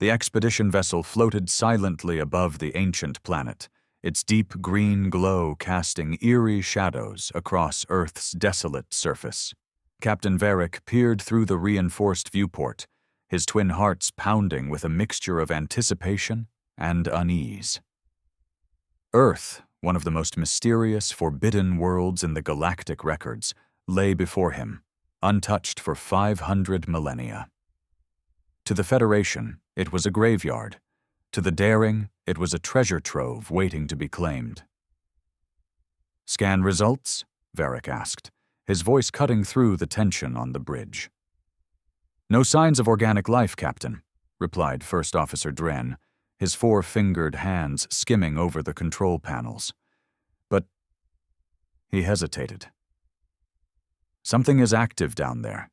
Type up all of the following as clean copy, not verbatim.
The expedition vessel floated silently above the ancient planet, its deep green glow casting eerie shadows across Earth's desolate surface. Captain Varric peered through the reinforced viewport, his twin hearts pounding with a mixture of anticipation and unease. Earth, one of the most mysterious, forbidden worlds in the galactic records, lay before him, untouched for 500 millennia. To the Federation, it was a graveyard. To the daring, it was a treasure trove waiting to be claimed. "Scan results?" Varric asked, his voice cutting through the tension on the bridge. "No signs of organic life, Captain," replied First Officer Dren, his four-fingered hands skimming over the control panels. But he hesitated. "Something is active down there.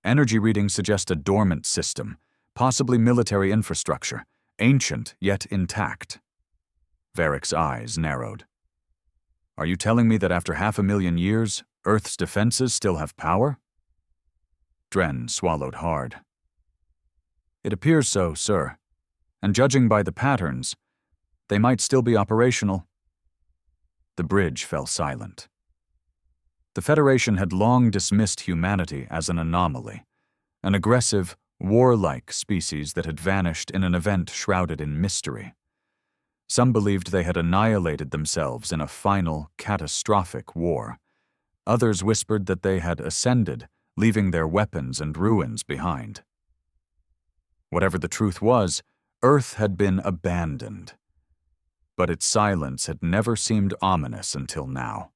Energy readings suggest a dormant system, possibly military infrastructure, ancient yet intact." Varric's eyes narrowed. "Are you telling me that after 500,000 years, Earth's defenses still have power?" Dren swallowed hard. "It appears so, sir. And judging by the patterns, they might still be operational." The bridge fell silent. The Federation had long dismissed humanity as an anomaly, an aggressive, warlike species that had vanished in an event shrouded in mystery. Some believed they had annihilated themselves in a final, catastrophic war. Others whispered that they had ascended, leaving their weapons and ruins behind. Whatever the truth was, Earth had been abandoned. But its silence had never seemed ominous until now.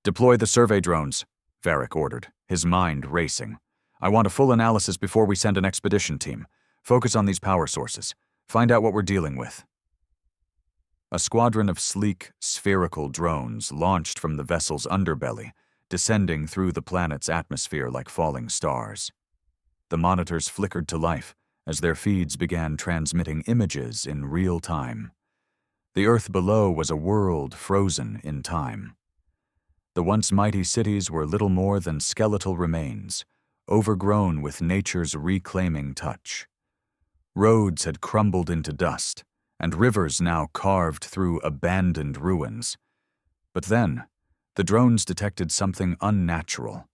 "Deploy the survey drones," Varric ordered, his mind racing. "I want a full analysis before we send an expedition team. Focus on these power sources. Find out what we're dealing with." A squadron of sleek, spherical drones launched from the vessel's underbelly, descending through the planet's atmosphere like falling stars. The monitors flickered to life as their feeds began transmitting images in real time. The Earth below was a world frozen in time. The once mighty cities were little more than skeletal remains, overgrown with nature's reclaiming touch. Roads had crumbled into dust, and rivers now carved through abandoned ruins. But then, the drones detected something unnatural,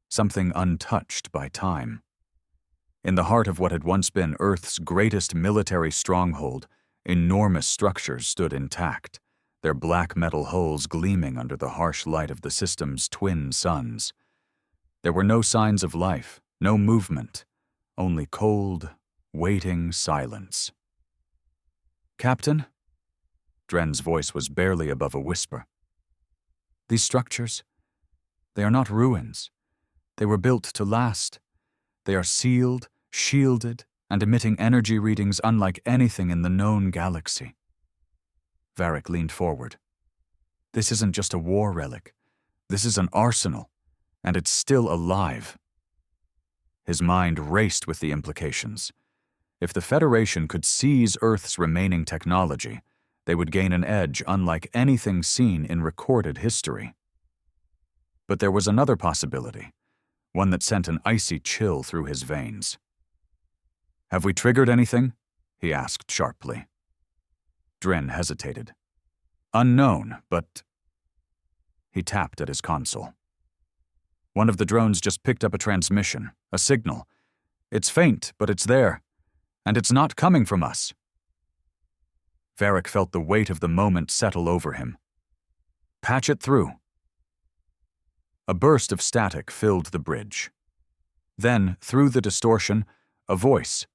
something untouched by time. In the heart of what had once been Earth's greatest military stronghold, enormous structures stood intact, their black metal hulls gleaming under the harsh light of the system's twin suns. There were no signs of life, no movement, only cold, waiting silence. "Captain?" Dren's voice was barely above a whisper. "These structures, they are not ruins. They were built to last. They are sealed, shielded, and emitting energy readings unlike anything in the known galaxy." Varric leaned forward. "This isn't just a war relic. This is an arsenal, and it's still alive." His mind raced with the implications. If the Federation could seize Earth's remaining technology, they would gain an edge unlike anything seen in recorded history. But there was another possibility, one that sent an icy chill through his veins. "Have we triggered anything?" he asked sharply. Dren hesitated. "Unknown, but—" He tapped at his console. "One of the drones just picked up a transmission, a signal. It's faint, but it's there. And it's not coming from us." Varric felt the weight of the moment settle over him. "Patch it through." A burst of static filled the bridge. Then, through the distortion, a voice,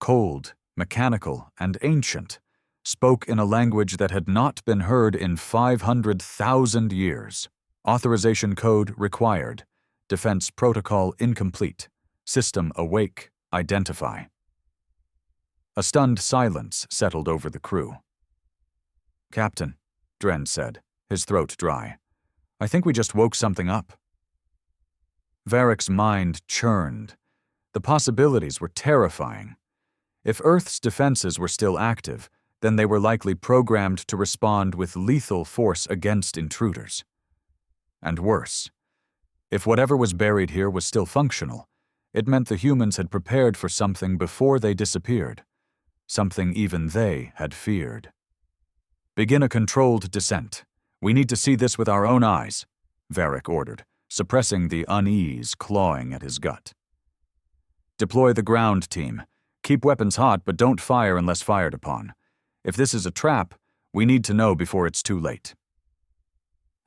cold, mechanical, and ancient, spoke in a language that had not been heard in 500,000 years. "Authorization code required. Defense protocol incomplete. System awake. Identify." A stunned silence settled over the crew. "Captain," Dren said, his throat dry, "I think we just woke something up." Varric's mind churned. The possibilities were terrifying. If Earth's defenses were still active, then they were likely programmed to respond with lethal force against intruders. And worse, if whatever was buried here was still functional, it meant the humans had prepared for something before they disappeared, something even they had feared. "Begin a controlled descent. We need to see this with our own eyes," Varric ordered, suppressing the unease clawing at his gut. "Deploy the ground team. Keep weapons hot, but don't fire unless fired upon. If this is a trap, we need to know before it's too late."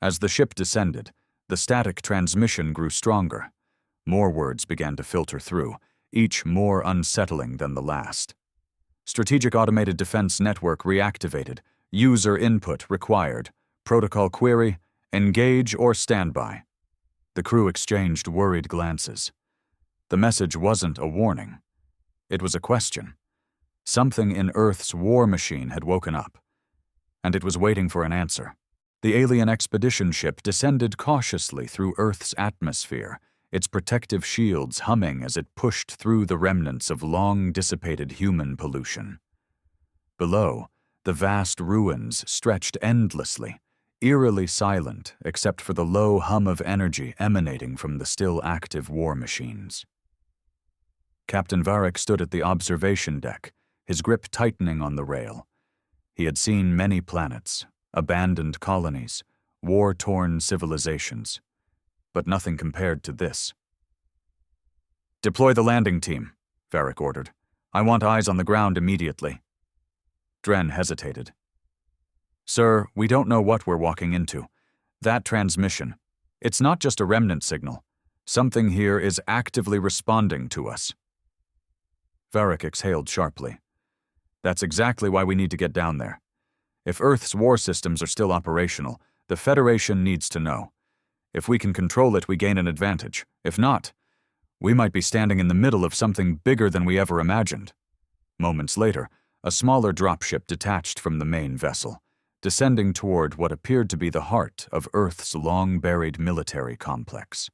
As the ship descended, the static transmission grew stronger. More words began to filter through, each more unsettling than the last. "Strategic Automated Defense Network reactivated. User input required. Protocol query, engage or standby." The crew exchanged worried glances. The message wasn't a warning. It was a question. Something in Earth's war machine had woken up, and it was waiting for an answer. The alien expedition ship descended cautiously through Earth's atmosphere, its protective shields humming as it pushed through the remnants of long-dissipated human pollution. Below, the vast ruins stretched endlessly, eerily silent except for the low hum of energy emanating from the still active war machines. Captain Varric stood at the observation deck, his grip tightening on the rail. He had seen many planets, abandoned colonies, war-torn civilizations, but nothing compared to this. "Deploy the landing team," Varric ordered. "I want eyes on the ground immediately." Dren hesitated. "Sir, we don't know what we're walking into. That transmission, it's not just a remnant signal. Something here is actively responding to us." Varric exhaled sharply. "That's exactly why we need to get down there. If Earth's war systems are still operational, the Federation needs to know. If we can control it, we gain an advantage. If not, we might be standing in the middle of something bigger than we ever imagined." Moments later, a smaller dropship detached from the main vessel, descending toward what appeared to be the heart of Earth's long-buried military complex.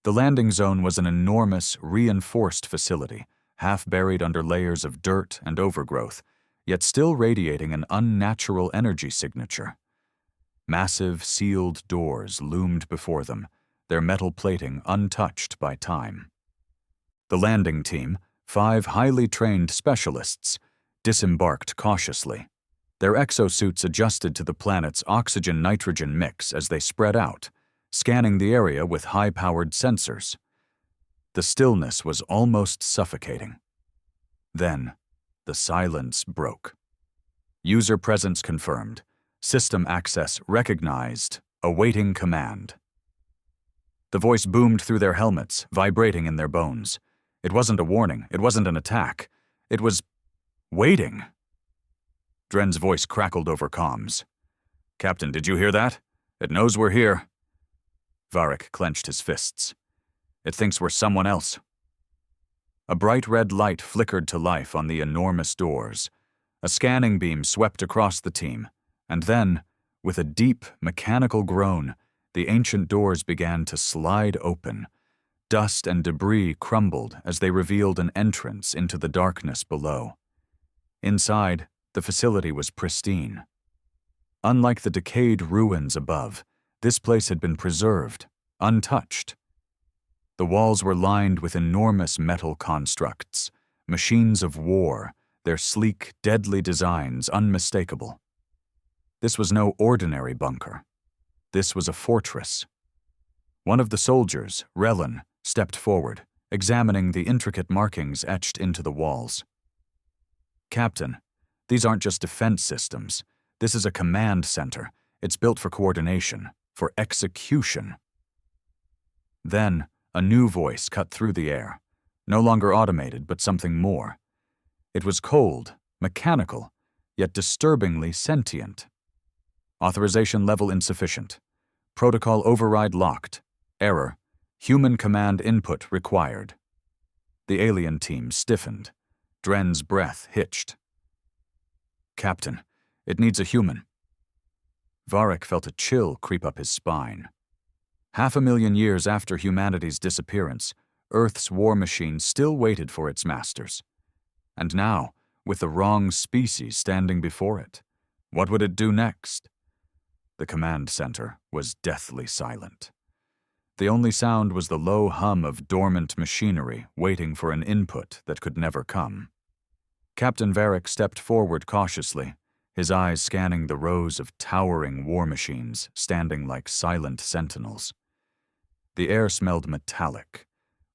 The landing zone was an enormous, reinforced facility, half buried under layers of dirt and overgrowth, yet still radiating an unnatural energy signature. Massive, sealed doors loomed before them, their metal plating untouched by time. The landing team, 5 highly trained specialists, disembarked cautiously. Their exosuits adjusted to the planet's oxygen-nitrogen mix as they spread out, scanning the area with high-powered sensors. The stillness was almost suffocating. Then, the silence broke. User presence confirmed. System access recognized. Awaiting command. The voice boomed through their helmets, vibrating in their bones. It wasn't a warning. It wasn't an attack. It was waiting. Dren's voice crackled over comms. "Captain, did you hear that? It knows we're here." Varric clenched his fists. "It thinks we're someone else." A bright red light flickered to life on the enormous doors. A scanning beam swept across the team, and then, with a deep, mechanical groan, the ancient doors began to slide open. Dust and debris crumbled as they revealed an entrance into the darkness below. Inside, the facility was pristine. Unlike the decayed ruins above, this place had been preserved, untouched. The walls were lined with enormous metal constructs, machines of war, their sleek, deadly designs unmistakable. This was no ordinary bunker. This was a fortress. One of the soldiers, Relin, stepped forward, examining the intricate markings etched into the walls. "Captain, these aren't just defense systems. This is a command center. It's built for coordination, for execution." Then, a new voice cut through the air, no longer automated, but something more. It was cold, mechanical, yet disturbingly sentient. "Authorization level insufficient. Protocol override locked. Error. Human command input required." The alien team stiffened. Dren's breath hitched. "Captain, it needs a human." Varric felt a chill creep up his spine. 500,000 years after humanity's disappearance, Earth's war machine still waited for its masters. And now, with the wrong species standing before it, what would it do next? The command center was deathly silent. The only sound was the low hum of dormant machinery waiting for an input that could never come. Captain Varric stepped forward cautiously, his eyes scanning the rows of towering war machines standing like silent sentinels. The air smelled metallic,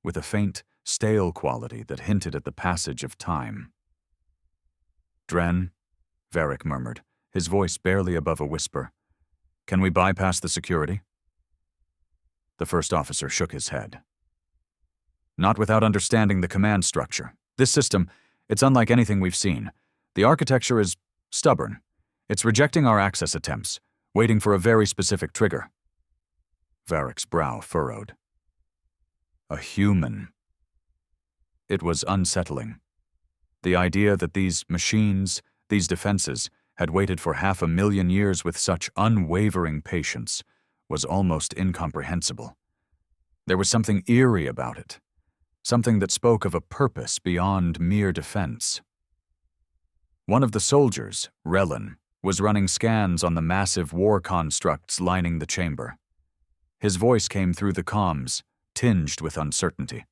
with a faint, stale quality that hinted at the passage of time. "Dren," Varric murmured, his voice barely above a whisper, "can we bypass the security?" The first officer shook his head. "Not without understanding the command structure. This system, it's unlike anything we've seen. The architecture is stubborn. It's rejecting our access attempts, waiting for a very specific trigger." Varric's brow furrowed. A human. It was unsettling. The idea that these machines, these defenses, had waited for 500,000 years with such unwavering patience was almost incomprehensible. There was something eerie about it, something that spoke of a purpose beyond mere defense. One of the soldiers, Relin, was running scans on the massive war constructs lining the chamber. His voice came through the comms, tinged with uncertainty.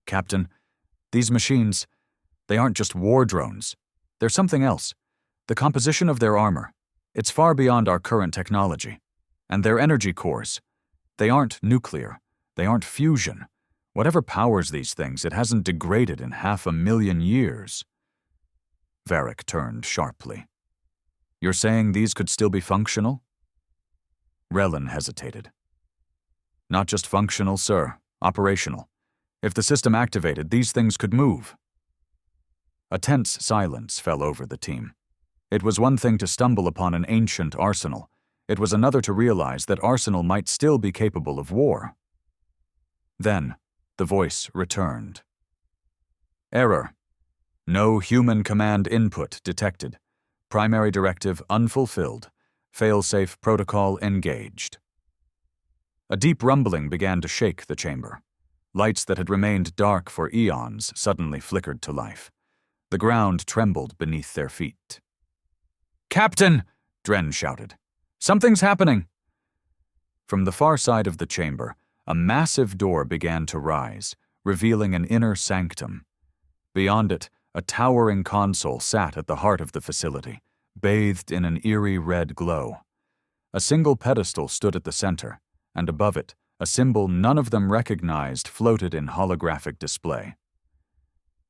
"Captain, these machines, they aren't just war drones. They're something else. The composition of their armor, it's far beyond our current technology. And their energy cores, they aren't nuclear. They aren't fusion. Whatever powers these things, it hasn't degraded in 500,000 years." Varric turned sharply. "You're saying these could still be functional?" Relin hesitated. "Not just functional, sir. Operational. If the system activated, these things could move." A tense silence fell over the team. It was one thing to stumble upon an ancient arsenal. It was another to realize that arsenal might still be capable of war. Then, the voice returned. "Error. No human command input detected. Primary directive unfulfilled. Failsafe protocol engaged." A deep rumbling began to shake the chamber. Lights that had remained dark for eons suddenly flickered to life. The ground trembled beneath their feet. "Captain!" Dren shouted. "Something's happening!" From the far side of the chamber, a massive door began to rise, revealing an inner sanctum. Beyond it, a towering console sat at the heart of the facility, bathed in an eerie red glow. A single pedestal stood at the center, and above it, a symbol none of them recognized floated in holographic display.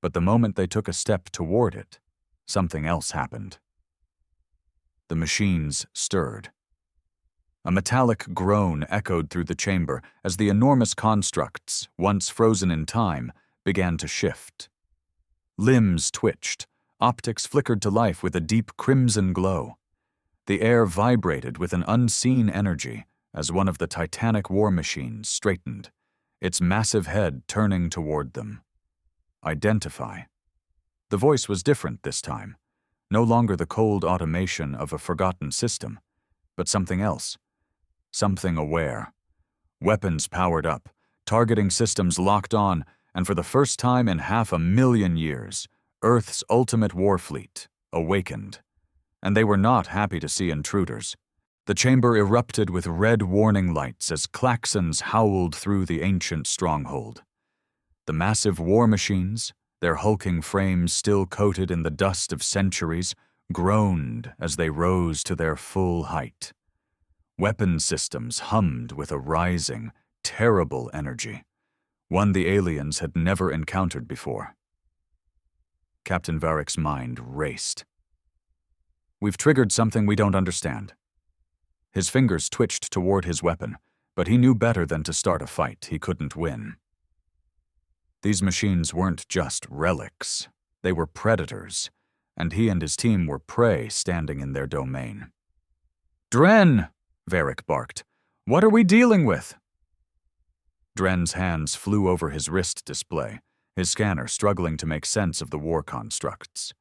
But the moment they took a step toward it, something else happened. The machines stirred. A metallic groan echoed through the chamber as the enormous constructs, once frozen in time, began to shift. Limbs twitched, optics flickered to life with a deep crimson glow. The air vibrated with an unseen energy as one of the titanic war machines straightened, its massive head turning toward them. "Identify." The voice was different this time, no longer the cold automation of a forgotten system, but something else, something aware. Weapons powered up, targeting systems locked on, and for the first time in 500,000 years, Earth's ultimate war fleet awakened. And they were not happy to see intruders. The chamber erupted with red warning lights as klaxons howled through the ancient stronghold. The massive war machines, their hulking frames still coated in the dust of centuries, groaned as they rose to their full height. Weapon systems hummed with a rising, terrible energy, one the aliens had never encountered before. Captain Varric's mind raced. "We've triggered something we don't understand." His fingers twitched toward his weapon, but he knew better than to start a fight he couldn't win. These machines weren't just relics. They were predators, and he and his team were prey standing in their domain. "Dren!" Varric barked. "What are we dealing with?" Dren's hands flew over his wrist display, his scanner struggling to make sense of the war constructs.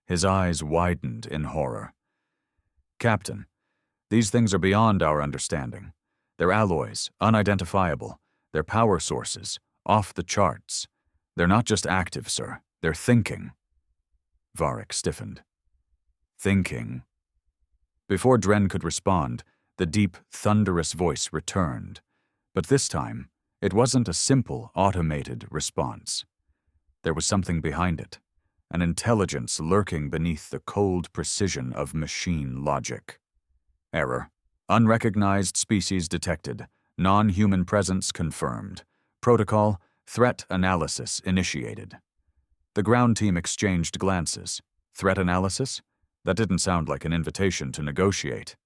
His eyes widened in horror. "Captain, these things are beyond our understanding. They're alloys, unidentifiable. They're power sources, off the charts. They're not just active, sir. They're thinking." Varric stiffened. "Thinking." Before Dren could respond, the deep, thunderous voice returned. But this time, it wasn't a simple, automated response. There was something behind it, an intelligence lurking beneath the cold precision of machine logic. Error. Unrecognized species detected. Non-human presence confirmed. Protocol. Threat analysis initiated. The ground team exchanged glances. Threat analysis? That didn't sound like an invitation to negotiate.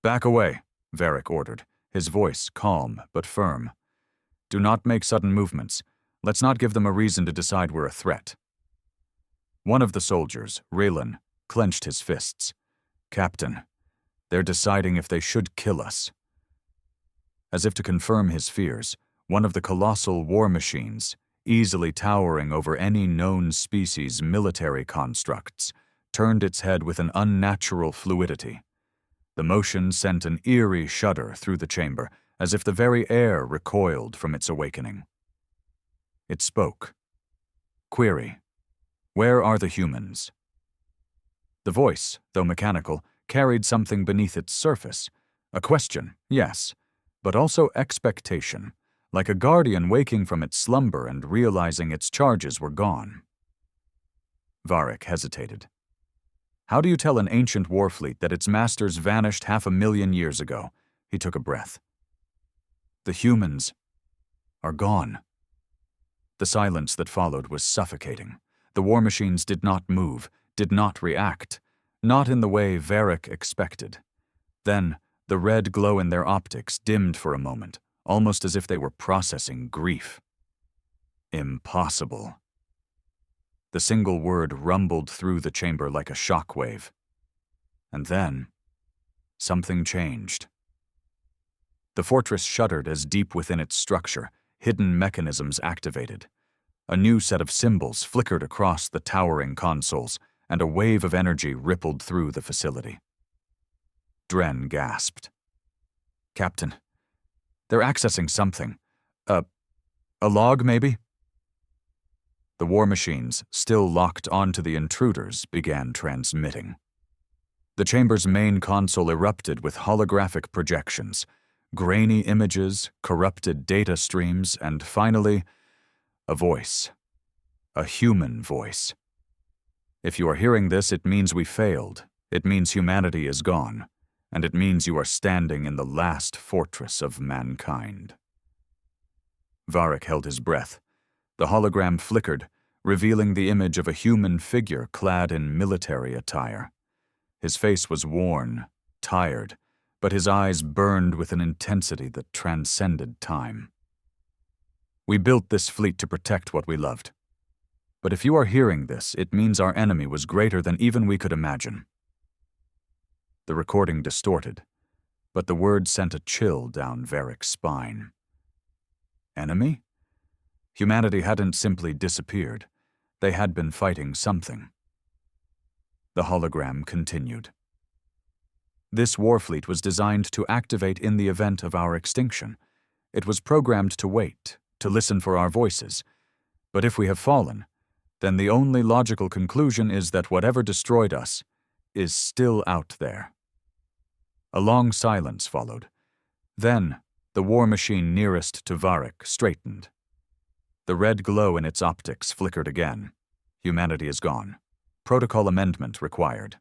"Back away," Varric ordered, his voice calm but firm. "Do not make sudden movements. Let's not give them a reason to decide we're a threat." One of the soldiers, Raylan, clenched his fists. "Captain, they're deciding if they should kill us." As if to confirm his fears, one of the colossal war machines, easily towering over any known species' military constructs, turned its head with an unnatural fluidity. The motion sent an eerie shudder through the chamber, as if the very air recoiled from its awakening. It spoke. Query. Where are the humans? The voice, though mechanical, carried something beneath its surface. A question, yes, but also expectation, like a guardian waking from its slumber and realizing its charges were gone. Varric hesitated. How do you tell an ancient war fleet that its masters vanished 500,000 years ago? He took a breath. The humans are gone. The silence that followed was suffocating. The war machines did not move, did not react, not in the way Varric expected. Then, the red glow in their optics dimmed for a moment, almost as if they were processing grief. Impossible. The single word rumbled through the chamber like a shockwave. And then, something changed. The fortress shuddered as deep within its structure, hidden mechanisms activated. A new set of symbols flickered across the towering consoles, and a wave of energy rippled through the facility. Dren gasped. "Captain, they're accessing something. A log, maybe?" The war machines, still locked onto the intruders, began transmitting. The chamber's main console erupted with holographic projections, grainy images, corrupted data streams, and finally, a voice. A human voice. If you are hearing this, it means we failed. It means humanity is gone. And it means you are standing in the last fortress of mankind. Varric held his breath. The hologram flickered, revealing the image of a human figure clad in military attire. His face was worn, tired, but his eyes burned with an intensity that transcended time. "We built this fleet to protect what we loved. But if you are hearing this, it means our enemy was greater than even we could imagine." The recording distorted, but the words sent a chill down Varric's spine. Enemy? Humanity hadn't simply disappeared. They had been fighting something. The hologram continued. This warfleet was designed to activate in the event of our extinction. It was programmed to wait, to listen for our voices. But if we have fallen, then the only logical conclusion is that whatever destroyed us is still out there. A long silence followed. Then, the war machine nearest to Varric straightened. The red glow in its optics flickered again. Humanity is gone. Protocol amendment required.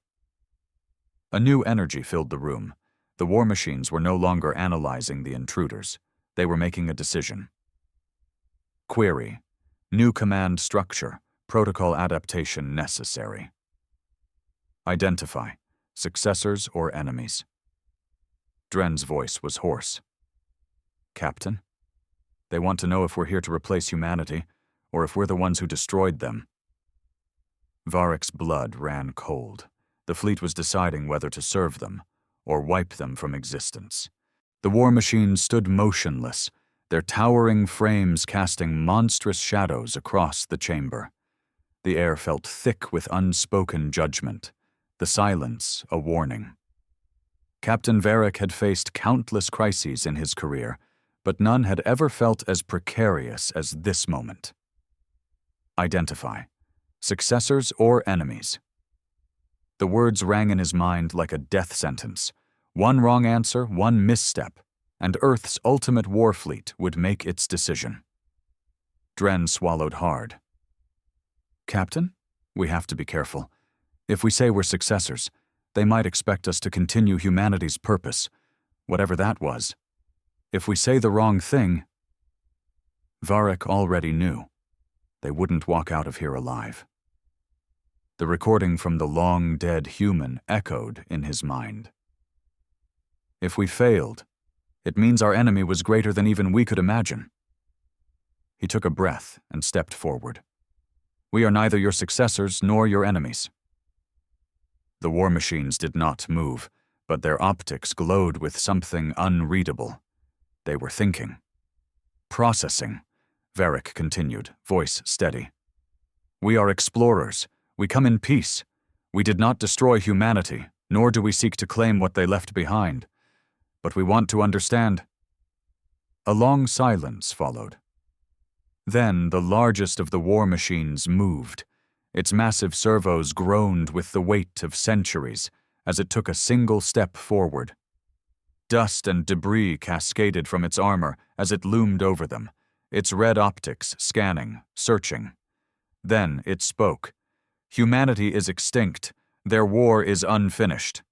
A new energy filled the room. The war machines were no longer analyzing the intruders. They were making a decision. Query. New command structure. Protocol adaptation necessary. Identify. Successors or enemies. Dren's voice was hoarse. "Captain? They want to know if we're here to replace humanity, or if we're the ones who destroyed them." Varric's blood ran cold. The fleet was deciding whether to serve them, or wipe them from existence. The war machines stood motionless, their towering frames casting monstrous shadows across the chamber. The air felt thick with unspoken judgment, the silence a warning. Captain Varric had faced countless crises in his career, but none had ever felt as precarious as this moment. Identify. Successors or enemies. The words rang in his mind like a death sentence. One wrong answer, one misstep, and Earth's ultimate war fleet would make its decision. Dren swallowed hard. "Captain? We have to be careful. If we say we're successors, they might expect us to continue humanity's purpose, whatever that was. If we say the wrong thing, Varric already knew. They wouldn't walk out of here alive. The recording from the long-dead human echoed in his mind. If we failed, it means our enemy was greater than even we could imagine. He took a breath and stepped forward. We are neither your successors nor your enemies. The war machines did not move, but their optics glowed with something unreadable. They were thinking. Processing, Varric continued, voice steady. We are explorers. We come in peace. We did not destroy humanity, nor do we seek to claim what they left behind. But we want to understand. A long silence followed. Then the largest of the war machines moved. Its massive servos groaned with the weight of centuries as it took a single step forward. Dust and debris cascaded from its armor as it loomed over them, its red optics scanning, searching. Then it spoke. Humanity is extinct. Their war is unfinished.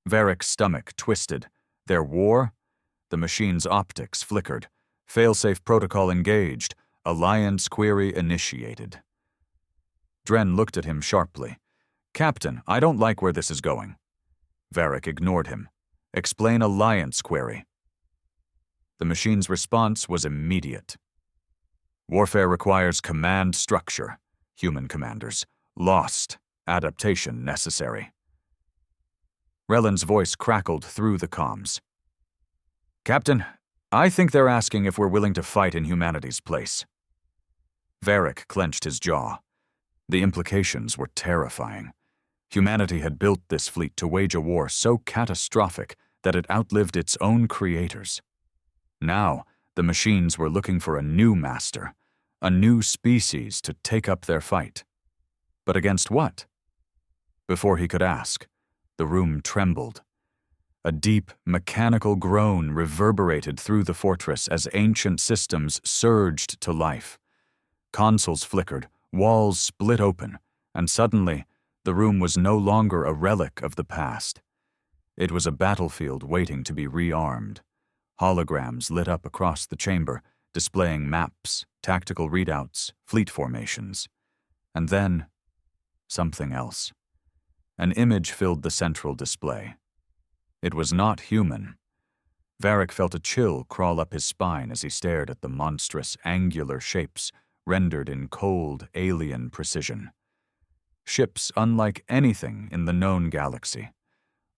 Varric's stomach twisted. Their war? The machine's optics flickered. Failsafe protocol engaged. Alliance query initiated. Dren looked at him sharply. Captain, I don't like where this is going. Varric ignored him. Explain alliance query. The machine's response was immediate. Warfare requires command structure. Human commanders. Lost. Adaptation necessary. Rellen's voice crackled through the comms. Captain, I think they're asking if we're willing to fight in humanity's place. Varric clenched his jaw. The implications were terrifying. Humanity had built this fleet to wage a war so catastrophic that it outlived its own creators. Now, the machines were looking for a new master, a new species to take up their fight. But against what? Before he could ask, the room trembled. A deep, mechanical groan reverberated through the fortress as ancient systems surged to life. Consoles flickered, walls split open, and suddenly, the room was no longer a relic of the past. It was a battlefield waiting to be rearmed. Holograms lit up across the chamber, displaying maps, tactical readouts, fleet formations. And then, something else. An image filled the central display. It was not human. Varric felt a chill crawl up his spine as he stared at the monstrous, angular shapes rendered in cold, alien precision. Ships unlike anything in the known galaxy.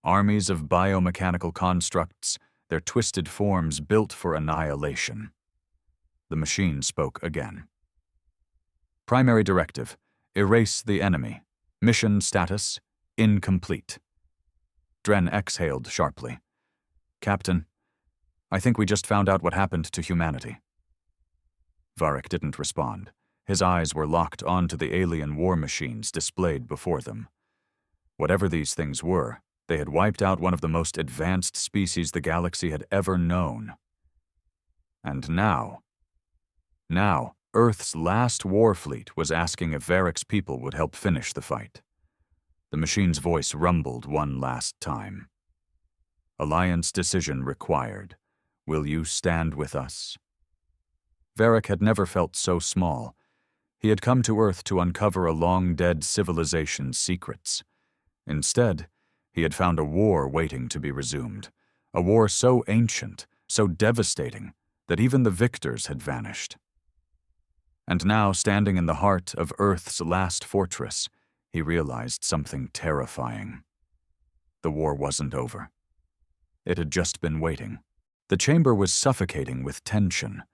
Armies of biomechanical constructs, their twisted forms built for annihilation. The machine spoke again. Primary directive: erase the enemy. Mission status: incomplete. Dren exhaled sharply. Captain, I think we just found out what happened to humanity. Varric didn't respond. His eyes were locked onto the alien war machines displayed before them. Whatever these things were, they had wiped out one of the most advanced species the galaxy had ever known. And now, Earth's last war fleet was asking if Varric's people would help finish the fight. The machine's voice rumbled one last time. Alliance decision required. Will you stand with us? Varric had never felt so small. He had come to Earth to uncover a long-dead civilization's secrets. Instead, he had found a war waiting to be resumed. A war so ancient, so devastating, that even the victors had vanished. And now, standing in the heart of Earth's last fortress, he realized something terrifying. The war wasn't over. It had just been waiting. The chamber was suffocating with tension.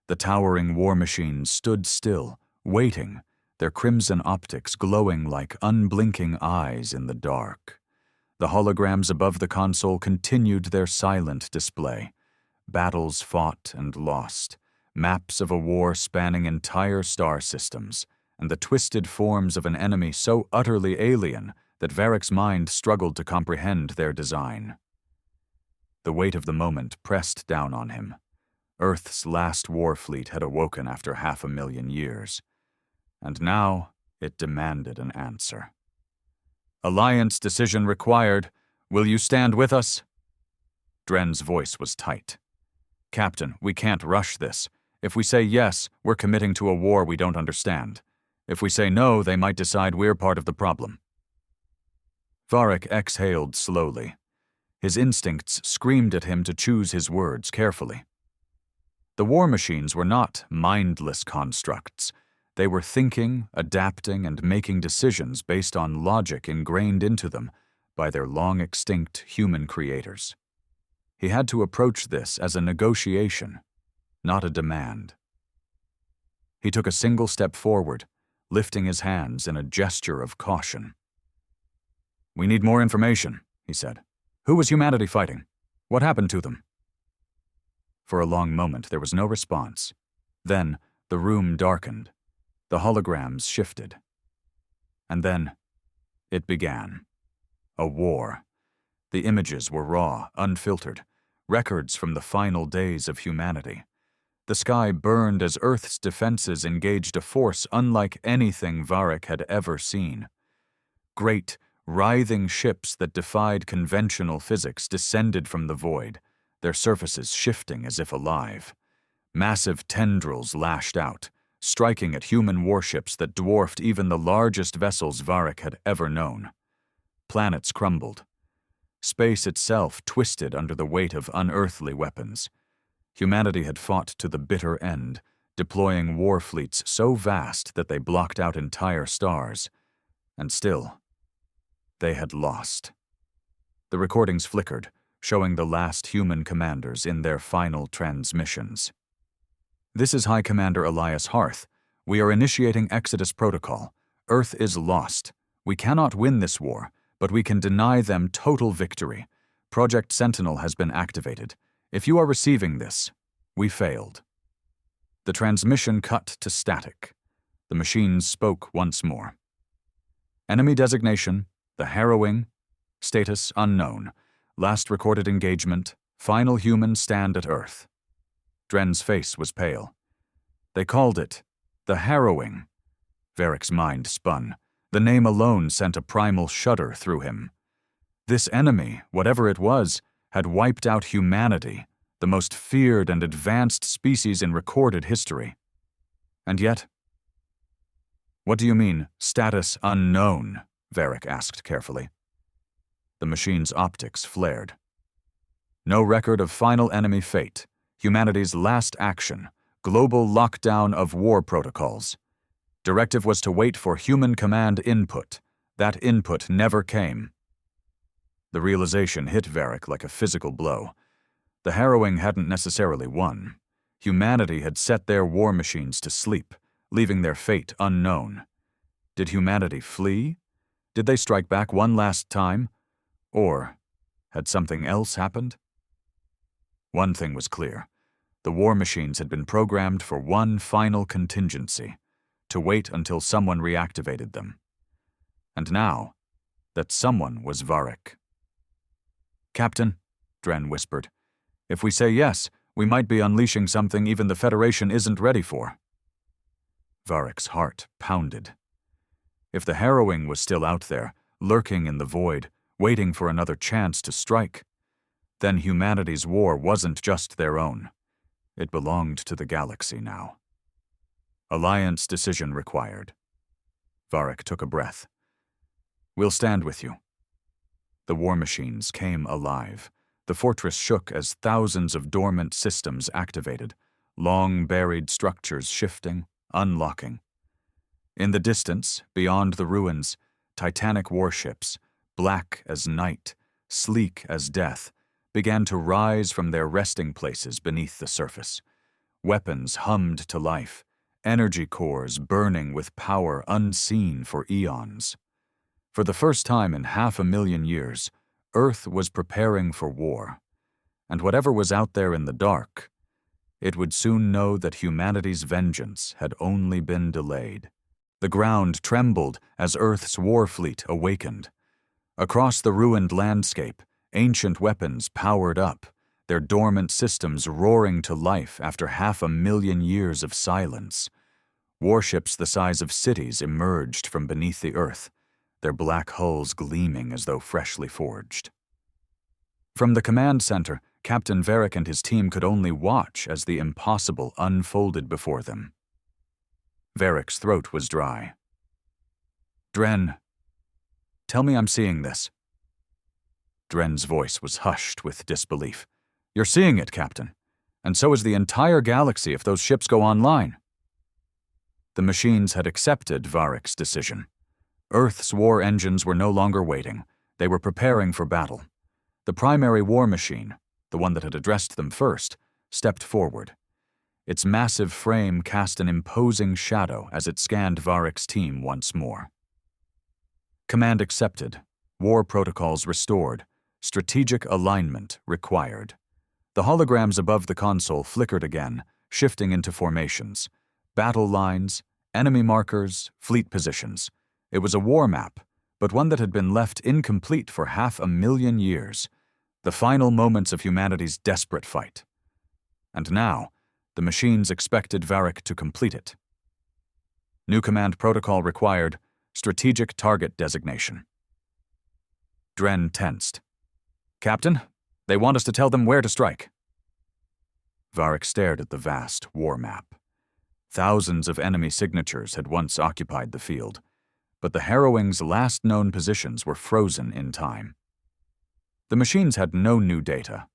The towering war machines stood still, waiting, their crimson optics glowing like unblinking eyes in the dark. The holograms above the console continued their silent display. Battles fought and lost, maps of a war spanning entire star systems, and the twisted forms of an enemy so utterly alien that Varric's mind struggled to comprehend their design. The weight of the moment pressed down on him. Earth's last war fleet had awoken after 500,000 years. And now, It demanded an answer. Alliance decision required. Will you stand with us? Dren's voice was tight. Captain, we can't rush this. If we say yes, we're committing to a war we don't understand. If we say no, they might decide we're part of the problem. Varric exhaled slowly. His instincts screamed at him to choose his words carefully. The war machines were not mindless constructs. They were thinking, adapting, and making decisions based on logic ingrained into them by their long-extinct human creators. He had to approach this as a negotiation, not a demand. He took a single step forward, lifting his hands in a gesture of caution. "We need more information," he said. "Who was humanity fighting? What happened to them?" For a long moment there was no response. Then the room darkened. The holograms shifted. And then it began. A war. The images were raw, unfiltered, records from the final days of humanity. The sky burned as Earth's defenses engaged a force unlike anything Varric had ever seen. Great, writhing ships that defied conventional physics descended from the void, their surfaces shifting as if alive. Massive tendrils lashed out, striking at human warships that dwarfed even the largest vessels Varric had ever known. Planets crumbled. Space itself twisted under the weight of unearthly weapons. Humanity had fought to the bitter end, deploying war fleets so vast that they blocked out entire stars. And still, they had lost. The recordings flickered, showing the last human commanders in their final transmissions. "This is High Commander Elias Harth. We are initiating Exodus Protocol. Earth is lost. We cannot win this war, but we can deny them total victory. Project Sentinel has been activated. If you are receiving this, we failed." The transmission cut to static. The machines spoke once more. "Enemy designation, the Harrowing. Status unknown. Last recorded engagement, final human stand at Earth." Dren's face was pale. "They called it the Harrowing." Varric's mind spun. The name alone sent a primal shudder through him. This enemy, whatever it was, had wiped out humanity, the most feared and advanced species in recorded history. And yet— "What do you mean, status unknown?" Varric asked carefully. The machine's optics flared. "No record of final enemy fate. Humanity's last action. Global lockdown of war protocols. Directive was to wait for human command input. That input never came." The realization hit Varric like a physical blow. The Harrowing hadn't necessarily won. Humanity had set their war machines to sleep, leaving their fate unknown. Did humanity flee? Did they strike back one last time? Or had something else happened? One thing was clear. The war machines had been programmed for one final contingency, to wait until someone reactivated them. And now, that someone was Varric. "Captain," Dren whispered, "if we say yes, we might be unleashing something even the Federation isn't ready for." Varric's heart pounded. If the Harrowing was still out there, lurking in the void, waiting for another chance to strike, then humanity's war wasn't just their own. It belonged to the galaxy now. Alliance decision required. Varric took a breath. "We'll stand with you." The war machines came alive. The fortress shook as thousands of dormant systems activated, long-buried structures shifting, unlocking. In the distance, beyond the ruins, titanic warships, black as night, sleek as death, began to rise from their resting places beneath the surface. Weapons hummed to life, energy cores burning with power unseen for eons. For the first time in 500,000 years, Earth was preparing for war. And whatever was out there in the dark, it would soon know that humanity's vengeance had only been delayed. The ground trembled as Earth's war fleet awakened. Across the ruined landscape, ancient weapons powered up, their dormant systems roaring to life after 500,000 years of silence. Warships the size of cities emerged from beneath the earth, their black hulls gleaming as though freshly forged. From the command center, Captain Varric and his team could only watch as the impossible unfolded before them. Varric's throat was dry. "Dren, tell me I'm seeing this." Dren's voice was hushed with disbelief. "You're seeing it, Captain. And so is the entire galaxy if those ships go online." The machines had accepted Varric's decision. Earth's war engines were no longer waiting. They were preparing for battle. The primary war machine, the one that had addressed them first, stepped forward. Its massive frame cast an imposing shadow as it scanned Varric's team once more. Command accepted. War protocols restored. Strategic alignment required. The holograms above the console flickered again, shifting into formations. Battle lines, enemy markers, fleet positions. It was a war map, but one that had been left incomplete for 500,000 years. The final moments of humanity's desperate fight. And now, the machines expected Varric to complete it. New command protocol required. Strategic target designation. Dren tensed. "Captain, they want us to tell them where to strike." Varric stared at the vast war map. Thousands of enemy signatures had once occupied the field, but the harrowing's last known positions were frozen in time. The machines had no new data.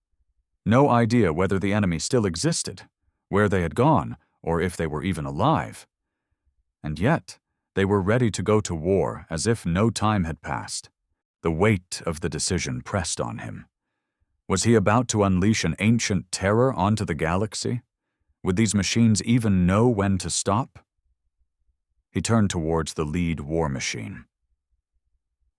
No idea whether the enemy still existed, where they had gone, or if they were even alive. And yet, they were ready to go to war as if no time had passed. The weight of the decision pressed on him. Was he about to unleash an ancient terror onto the galaxy? Would these machines even know when to stop? He turned towards the lead war machine.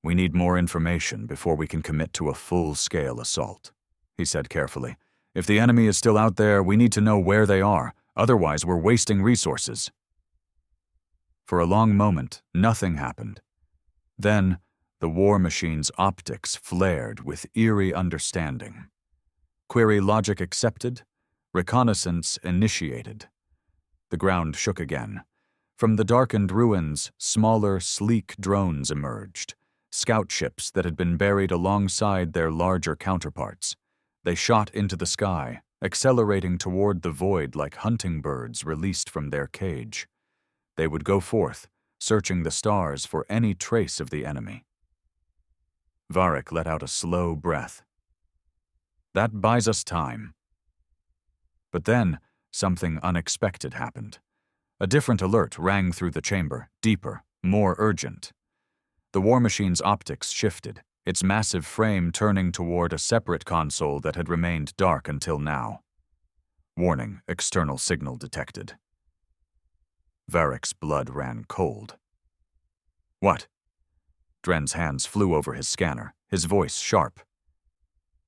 "We need more information before we can commit to a full-scale assault," he said carefully. "If the enemy is still out there, we need to know where they are. Otherwise, we're wasting resources." For a long moment, nothing happened. Then, the war machine's optics flared with eerie understanding. Query logic accepted. Reconnaissance initiated. The ground shook again. From the darkened ruins, smaller, sleek drones emerged. Scout ships that had been buried alongside their larger counterparts. They shot into the sky, accelerating toward the void like hunting birds released from their cage. They would go forth, searching the stars for any trace of the enemy. Varric let out a slow breath. "That buys us time." But then, something unexpected happened. A different alert rang through the chamber, deeper, more urgent. The war machine's optics shifted, its massive frame turning toward a separate console that had remained dark until now. Warning, external signal detected. Varric's blood ran cold. "What?" Dren's hands flew over his scanner, his voice sharp.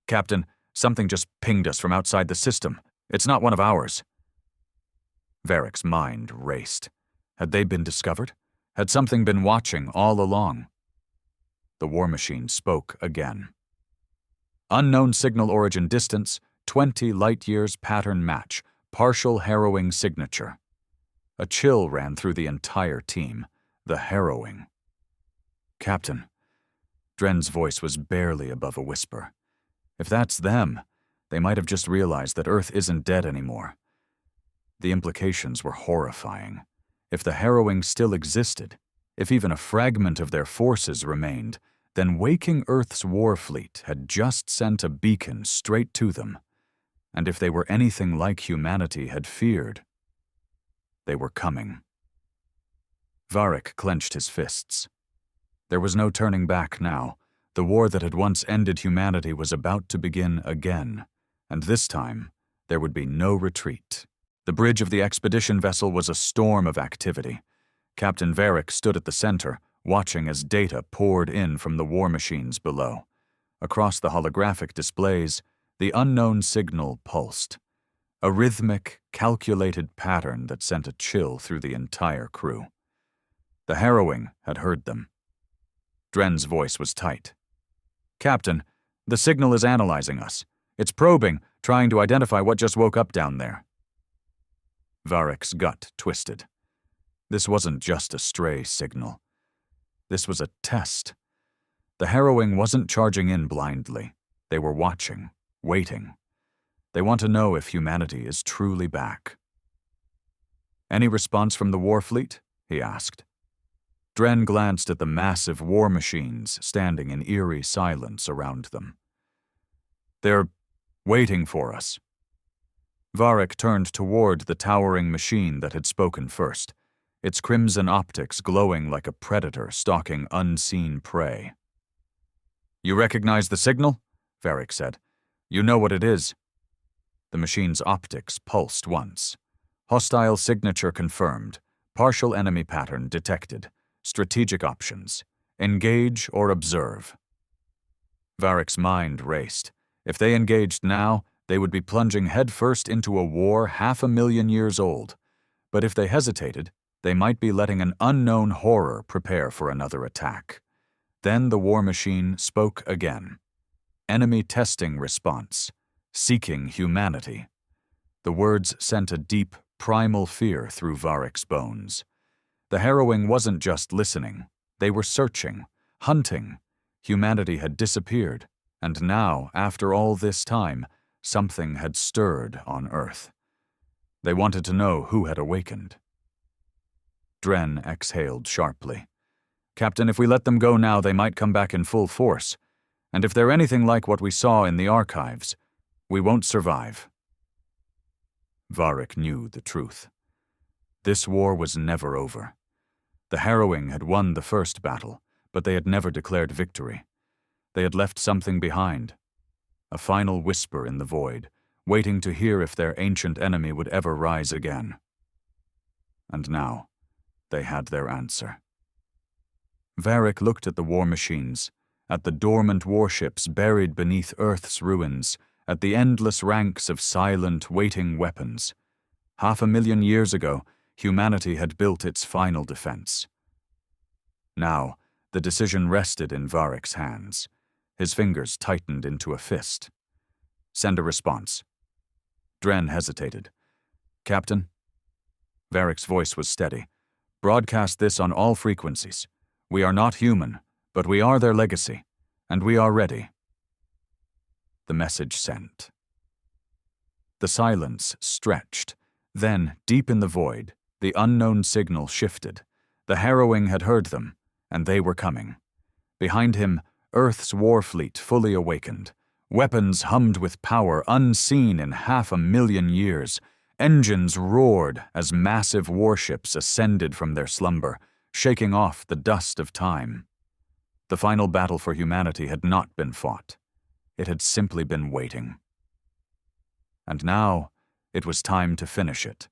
"Captain, something just pinged us from outside the system. It's not one of ours." Varric's mind raced. Had they been discovered? Had something been watching all along? The war machine spoke again. "Unknown signal origin distance, 20 light-years pattern match, partial harrowing signature." A chill ran through the entire team. The harrowing. "Captain." Dren's voice was barely above a whisper. "If that's them, they might have just realized that Earth isn't dead anymore." The implications were horrifying. If the harrowing still existed, if even a fragment of their forces remained, then waking Earth's war fleet had just sent a beacon straight to them. And if they were anything like humanity had feared, they were coming. Varric clenched his fists. There was no turning back now. The war that had once ended humanity was about to begin again, and this time there would be no retreat. The bridge of the expedition vessel was a storm of activity. Captain Varric stood at the center, watching as data poured in from the war machines below. Across the holographic displays, the unknown signal pulsed. A rhythmic, calculated pattern that sent a chill through the entire crew. The harrowing had heard them. Dren's voice was tight. "Captain, the signal is analyzing us. It's probing, trying to identify what just woke up down there." Varric's gut twisted. This wasn't just a stray signal. This was a test. The harrowing wasn't charging in blindly. They were watching, waiting. They want to know if humanity is truly back. "Any response from the war fleet?" he asked. Dren glanced at the massive war machines standing in eerie silence around them. "They're waiting for us." Varric turned toward the towering machine that had spoken first, its crimson optics glowing like a predator stalking unseen prey. "You recognize the signal?" Varric said. "You know what it is." The machine's optics pulsed once. Hostile signature confirmed. Partial enemy pattern detected. Strategic options. Engage or observe. Varric's mind raced. If they engaged now, they would be plunging headfirst into a war 500,000 years old. But if they hesitated, they might be letting an unknown horror prepare for another attack. Then the war machine spoke again. Enemy testing response. Seeking humanity. The words sent a deep, primal fear through Varric's bones. The harrowing wasn't just listening. They were searching, hunting. Humanity had disappeared, and now, after all this time, something had stirred on Earth. They wanted to know who had awakened. Dren exhaled sharply. "Captain, if we let them go now, they might come back in full force. And if they're anything like what we saw in the archives, we won't survive." Varric knew the truth. This war was never over. The harrowing had won the first battle, but they had never declared victory. They had left something behind. A final whisper in the void, waiting to hear if their ancient enemy would ever rise again. And now, they had their answer. Varric looked at the war machines, at the dormant warships buried beneath Earth's ruins, at the endless ranks of silent, waiting weapons. 500,000 years ago, humanity had built its final defense. Now, the decision rested in Varric's hands. His fingers tightened into a fist. "Send a response." Dren hesitated. "Captain?" Varric's voice was steady. "Broadcast this on all frequencies. We are not human, but we are their legacy, and we are ready." The message sent. The silence stretched. Then, deep in the void, the unknown signal shifted. The harrowing had heard them, and they were coming. Behind him, Earth's war fleet fully awakened. Weapons hummed with power unseen in 500,000 years. Engines roared as massive warships ascended from their slumber, shaking off the dust of time. The final battle for humanity had not been fought. It had simply been waiting. And now, it was time to finish it.